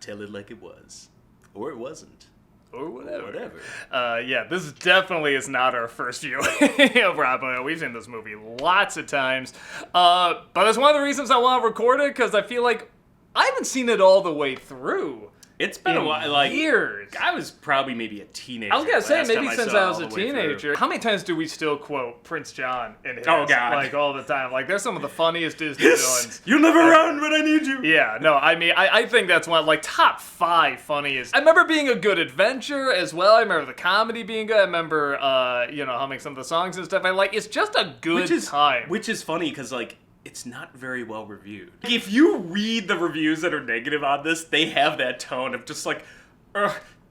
tell it like it was. Or it wasn't. Or whatever. Yeah, this definitely is not our first view of Robin Hood. We've seen this movie lots of times. But that's one of the reasons I want to record it, because I feel like I haven't seen it all the way through. It's been a while, like years. I was probably maybe a teenager. I was gonna say maybe since I was a the way teenager. through. How many times do we still quote Prince John in his? Oh, God. Like all the time. Like they're some of the funniest Disney villains. You're never around when I need you. Yeah, no, I mean, I think that's one of, like, top 5 funniest. I remember being a good adventure as well. I remember the comedy being good. I remember, humming some of the songs and stuff. It's just a good time. Which is funny, because, like, it's not very well reviewed. If you read the reviews that are negative on this, they have that tone of just like,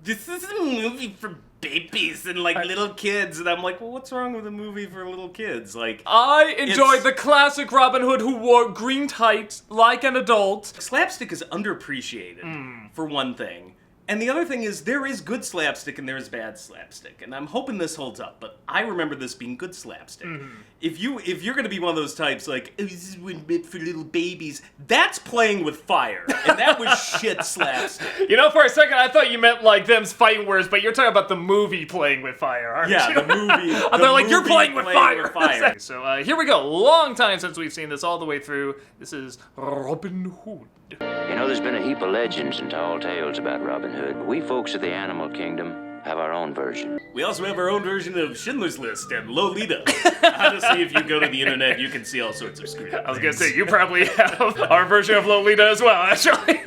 this is a movie for babies and like little kids, and I'm like, well, what's wrong with a movie for little kids? Like, I enjoyed the classic Robin Hood who wore green tights like an adult. Slapstick is underappreciated, for one thing. And the other thing is, there is good slapstick and there is bad slapstick, and I'm hoping this holds up. But I remember this being good slapstick. If you're gonna be one of those types like, oh, this is meant for little babies, that's playing with fire, and that was shit slapstick. You know, for a second I thought you meant like them's fighting words, but you're talking about the movie Playing with Fire, aren't you? Yeah, the movie. They're like, you're playing with fire. fire. So here we go. Long time since we've seen this all the way through. This is Robin Hood. You know, there's been a heap of legends and tall tales about Robin Hood. We folks of the animal kingdom have our own version. We also have our own version of Schindler's List and Lolita. Honestly, if you go to the internet, you can see all sorts of screwed up I was gonna say, you probably have our version of Lolita as well, actually.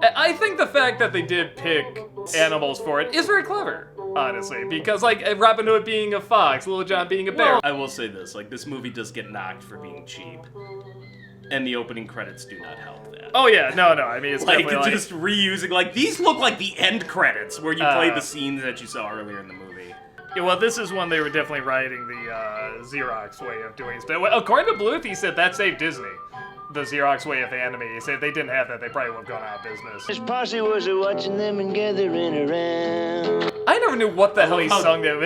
I think the fact that they did pick animals for it is very clever, honestly, because like Robin Hood being a fox, Little John being a bear. Well, I will say this, like, this movie does get knocked for being cheap. And the opening credits do not help that. Oh yeah, no, I mean, it's like, definitely just reusing, like, these look like the end credits where you play the scenes that you saw earlier in the movie. Yeah, well, this is when they were definitely writing the Xerox way of doing stuff. Well, according to Bluth, he said that saved Disney. The Xerox way of anime. He said if they didn't have that, they probably would have gone out of business. His posse was watching them and gathering around. I never knew what the hell he sung there.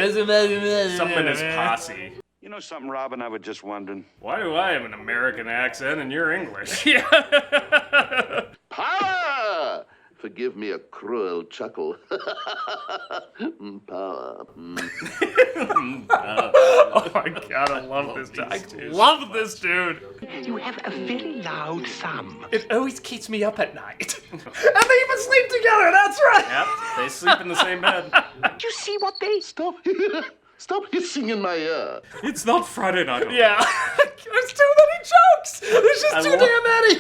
Something in his posse. You know something, Robin? I was just wondering. Why do I have an American accent and you're English? Yeah. Power! Forgive me a cruel chuckle. Power. Oh my god, I love this dude. I love this dude. You have a very loud thumb. It always keeps me up at night. And they even sleep together, that's right. Yep, they sleep in the same bed. You see what they... Stop. Stop hissing in my ear. It's not Friday night. Yeah. There's too many jokes. There's just too damn many.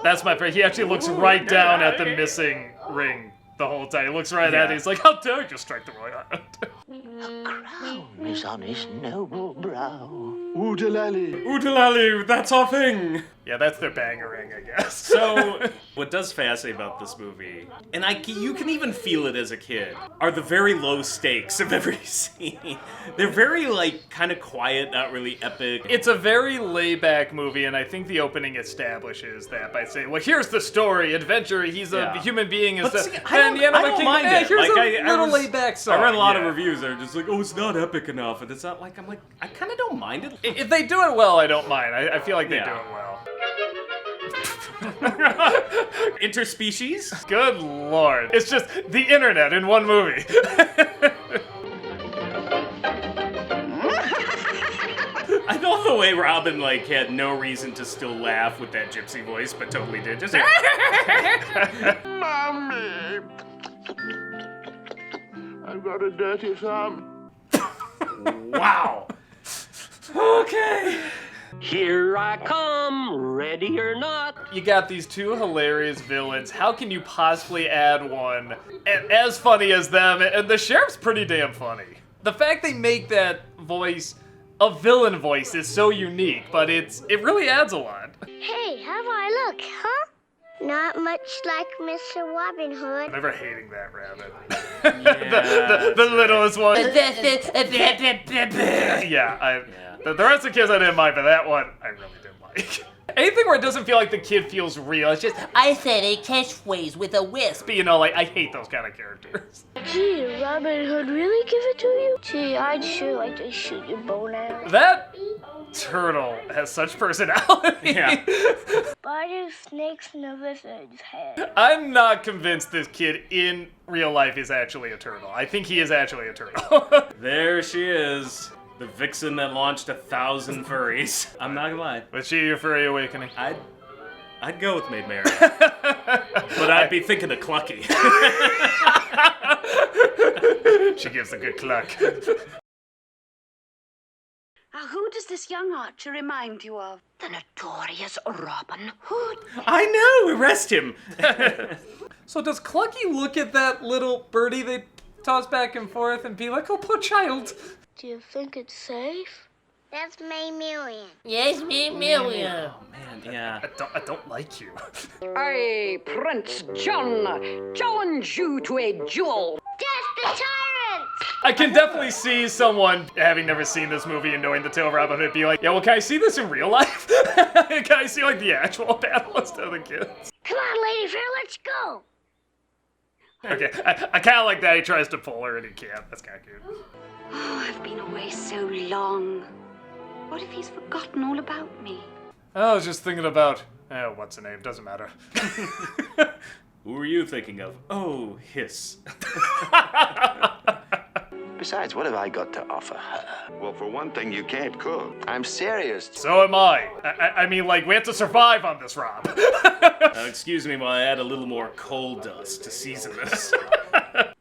That's my friend. He actually looks right down at the missing ring the whole time. He looks right at it. He's like, how dare you strike the right hand? A crown is on his noble brow. Oodalali. Oodalali, that's our thing. Yeah, that's their banger ring, I guess. So, what does fascinate about this movie, and you can even feel it as a kid, are the very low stakes of every scene. They're very, like, kind of quiet, not really epic. It's a very laid-back movie, and I think the opening establishes that by saying, well, here's the story, adventure, he's a human being, and stuff. I don't mind it. Here's like, a little laid-back song. I read a lot of reviews that are just like, oh, it's not epic enough, and it's not like, I'm like, I kind of don't mind it. If they do it well, I don't mind. I feel like they do it well. Interspecies? Good lord. It's just the internet in one movie. I love the way Robin, like, had no reason to still laugh with that gypsy voice, but totally did. Just Mommy! I've got a dirty thumb. Wow. Okay. Here I come, ready or not. You got these two hilarious villains. How can you possibly add one as funny as them? And the sheriff's pretty damn funny. The fact they make that voice a villain voice is so unique, but it really adds a lot. Hey, how do I look, huh? Not much like Mr. Robin Hood. I remember hating that rabbit. the littlest one. The rest of the kids I didn't mind, but that one I really didn't like. Anything where it doesn't feel like the kid feels real. It's just, I said a catchphrase with a wisp. you know, like, I hate those kind of characters. Gee, Robin Hood really give it to you? Gee, I'd sure like to shoot your bow now. That turtle has such personality. Yeah. Why do snakes never his head? I'm not convinced this kid in real life is actually a turtle. I think he is actually a turtle. There she is. The vixen that launched 1,000 furries. I'm not gonna lie. Was she your furry awakening? I'd go with Maid Marian. But I'd be thinking of Clucky. She gives a good cluck. Who does this young archer remind you of? The notorious Robin Hood. I know! Arrest him! So does Clucky look at that little birdie they toss back and forth and be like, oh, poor child? Do you think it's safe? That's May Million. Yes, me, Million. Oh, man, yeah. I don't like you. I, Prince John, challenge you to a duel. Death the tyrant! I can definitely see someone, having never seen this movie and knowing the tale of Robin Hood, be like, yeah, well, can I see this in real life? Can I see, like, the actual battle instead of the kids? Come on, Lady Fair, let's go. Okay, I kind of like that he tries to pull her and he can't. That's kind of cute. Oh, I've been away so long. What if he's forgotten all about me? I was just thinking about, what's the name? Doesn't matter. Who were you thinking of? Oh, Hiss. Besides, what have I got to offer her? Well, for one thing, you can't cook. I'm serious. So am I. I mean, like, we have to survive on this, Rob. Excuse me while I add a little more coal dust to season this.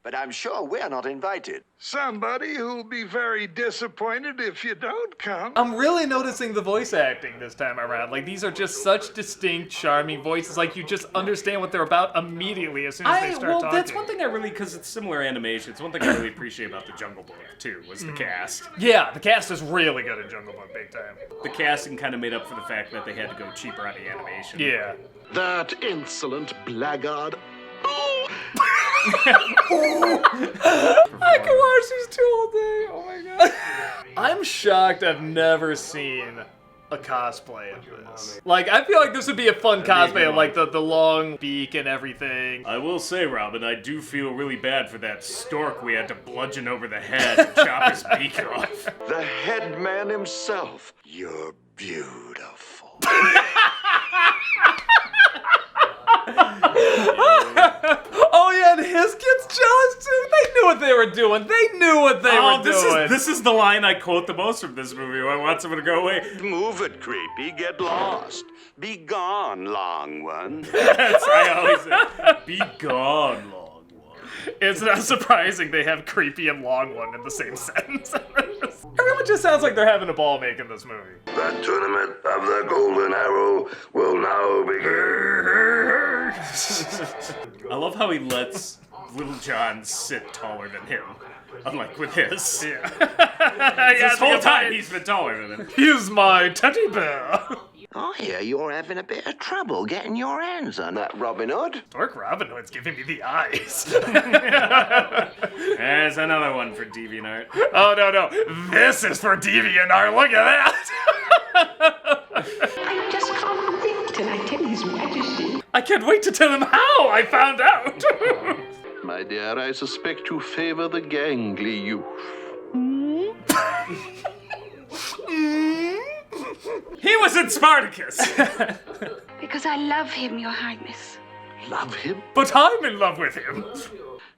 But I'm sure we're not invited. Somebody who'll be very disappointed if you don't come. I'm really noticing the voice acting this time around. Like, these are just such distinct, charming voices. Like, you just understand what they're about immediately as soon as they start talking. That's one thing I really, because it's similar animation, it's one thing I really appreciate about the Jungle Book, too, was the cast. Yeah, the cast is really good in Jungle Book, big time. The casting kind of made up for the fact that they had to go cheaper on the animation. Yeah. That insolent blackguard. I can watch these two all day. Oh my god. I'm shocked I've never seen a cosplay of this. Like, I feel like this would be a fun cosplay of, like, the long beak and everything. I will say, Robin, I do feel really bad for that stork we had to bludgeon over the head and chop his beak off. The head man himself. You're beautiful. Oh yeah, and his gets jealous too. They knew what they were doing. They knew what they were doing. This is the line I quote the most from this movie. I want someone to go away. Move it, creepy. Get lost. Be gone, long one. I always say, be gone, long one. It's not surprising they have creepy and long one in the same sentence. Everyone just sounds like they're having a ball making this movie. The tournament of the Golden Arrow will now begin. I love how he lets Little John sit taller than him. Unlike with his. Yeah. This whole time he's been taller than him. Here's my teddy bear. I hear you're having a bit of trouble getting your hands on that Robin Hood. Dork Robin Hood's giving me the eyes. There's another one for DeviantArt. Oh, no. This is for DeviantArt. Look at that. I just can't wait till I tell His Majesty. I can't wait to tell him how I found out. My dear, I suspect you favor the gangly youth. He was in Spartacus! Because I love him, Your Highness. Love him? But I'm in love with him.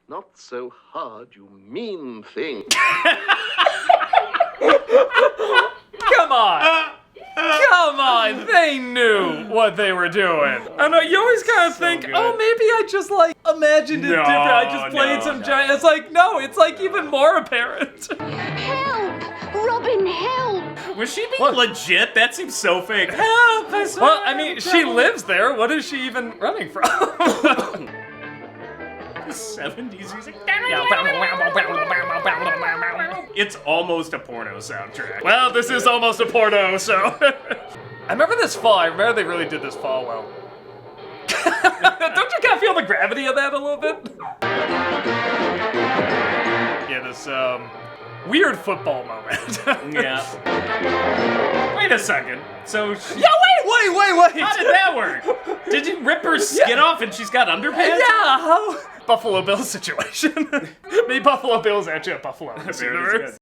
Not so hard, you mean thing. Come on. Come on, they knew what they were doing. I know, you always kind of think, good. oh, maybe I just, like, imagined it different. I just played some giant. It's like, no, it's, like, even more apparent. Help! Robin, help! Was she being legit? That seems so fake. Help! Well, I mean, she lives there. What is she even running from? 70s music. It's almost a porno soundtrack. Well, this is almost a porno, so. I remember this fall. I remember they really did this fall well. Don't you kind of feel the gravity of that a little bit? Yeah, this weird football moment. Yeah. Wait a second. So she... Yeah, wait Wait! How did that work? Did you rip her skin off and she's got underpants? Yeah, how? Buffalo Bill situation. Maybe Buffalo Bill's actually a buffalo in this universe.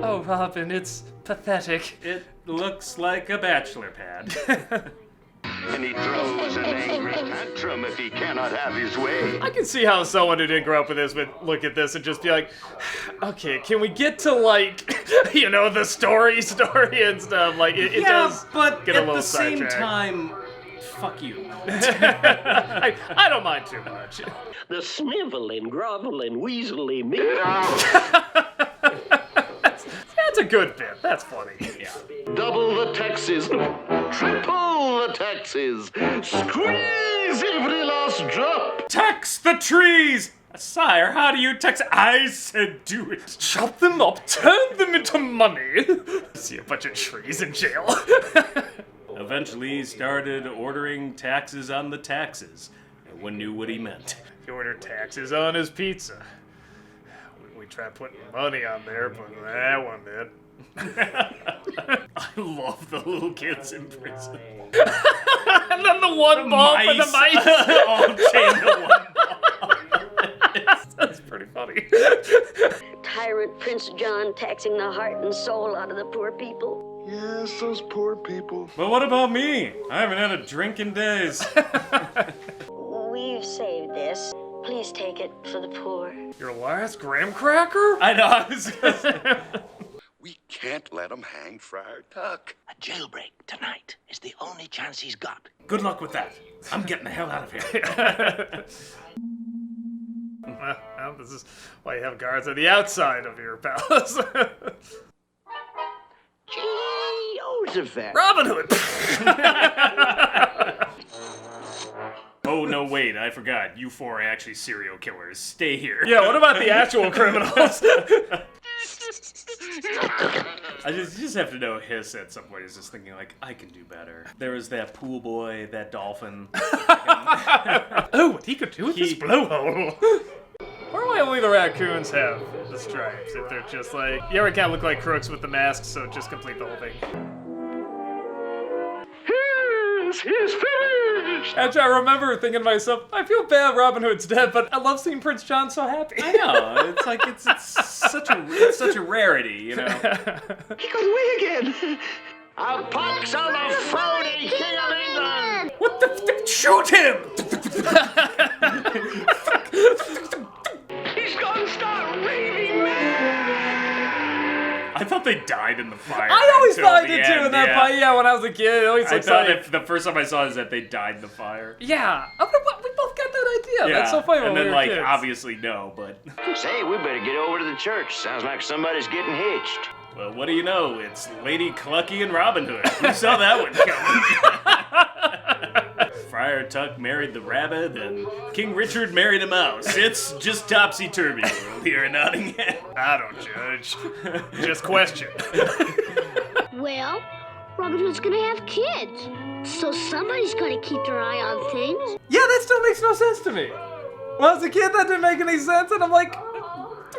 Oh, Robin, it's pathetic. It looks like a bachelor pad. And he throws an angry tantrum if he cannot have his way. I can see how someone who didn't grow up with this would look at this and just be like, okay, can we get to, like, you know, the story and stuff? Like, it does but get a at little the same sidetracked. time, fuck you. I don't mind too much. The sniveling, groveling, weaselly me. That's a good bit. That's funny. Yeah. Double the taxes, triple the taxes, squeeze every last drop. Tax the trees! Sire, how do you tax? I said do it. Chop them up, turn them into money. See a bunch of trees in jail. Eventually, he started ordering taxes on the taxes. No one knew what he meant. He ordered taxes on his pizza. We tried putting money on there, but that one did. I love the little kids in prison. And then the one ball for the mice. All chained to one ball. That's pretty funny. Tyrant Prince John taxing the heart and soul out of the poor people. Yes, those poor people. But what about me? I haven't had a drink in days. We've saved this. Please take it for the poor. Your last graham cracker? I know, I was gonna say. We can't let him hang Friar Tuck. A jailbreak tonight is the only chance he's got. Good luck with that. I'm getting the hell out of here. Well, this is why you have guards on the outside of your palace. Jehoshaphat. Robin Hood! Oh, no, wait, I forgot. You four are actually serial killers. Stay here. Yeah, what about the actual criminals? You just have to know Hiss at some point is just thinking, like, I can do better. There was that pool boy, that dolphin. Oh, what he could do with this blowhole. Or why only the raccoons have the stripes? If they're just like, you ever kind of look like crooks with the masks, so just complete the whole thing. He's finished. Actually, I remember thinking to myself, I feel bad Robin Hood's dead, but I love seeing Prince John so happy. I know. It's like it's such a rarity, you know. He got away again. A pox on the phony King of England. What the shoot him! He's gonna start raving mad. I thought they died in the fire. I always until thought I the did too end, in that fight. Yeah, when I was a kid, it always I looks thought like if the first time I saw it is that they died in the fire. yeah. I don't know, we both got that idea. That's so funny. And when then, we were like, kids. obviously, no, but. Say, we better get over to the church. Sounds like somebody's getting hitched. Well, what do you know? It's Lady Clucky and Robin Hood. Who saw that one coming? Friar Tuck married the rabbit, and King Richard married a mouse. It's just topsy-turvy here in Nottingham. I don't judge. Just question. Well, Robin Hood's gonna have kids, so somebody's gotta keep their eye on things. Yeah, that still makes no sense to me. When I was a kid, that didn't make any sense, and I'm like,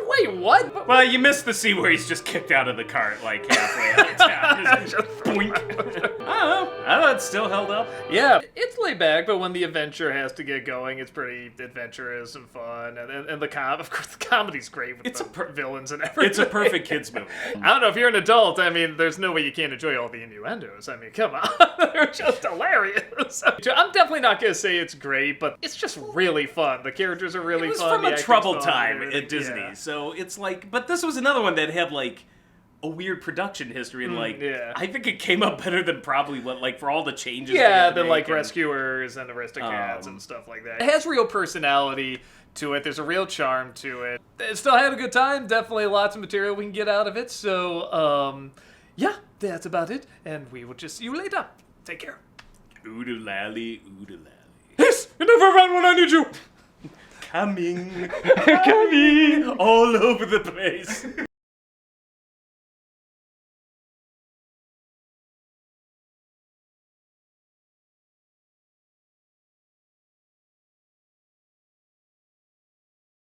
wait, what? Well, you missed the scene where he's just kicked out of the cart, like, halfway out of town. Just boink. I don't know. I thought it still held up. Yeah, it's laid back, but when the adventure has to get going, it's pretty adventurous and fun. And of course, the comedy's great with villains and everything. It's a perfect kids movie. I don't know, if you're an adult, I mean, there's no way you can't enjoy all the innuendos. I mean, come on. They're just hilarious. I'm definitely not going to say it's great, but it's just really fun. The characters are really It was fun. from a acting's troubled fun, time everything. at Disney, Yeah. so it's like, but this was another one that had like a weird production history, and like, yeah. I think it came up better than probably what, like, for all the changes. Yeah, the the like Rescuers and Aristocats and stuff like that. It has real personality to it. There's a real charm to it. It still had a good time. Definitely lots of material we can get out of it. So, yeah, that's about it. And we will just see you later. Take care. Oodalally, oodalally. Yes, you never ran when I need you. Coming, coming, all over the place.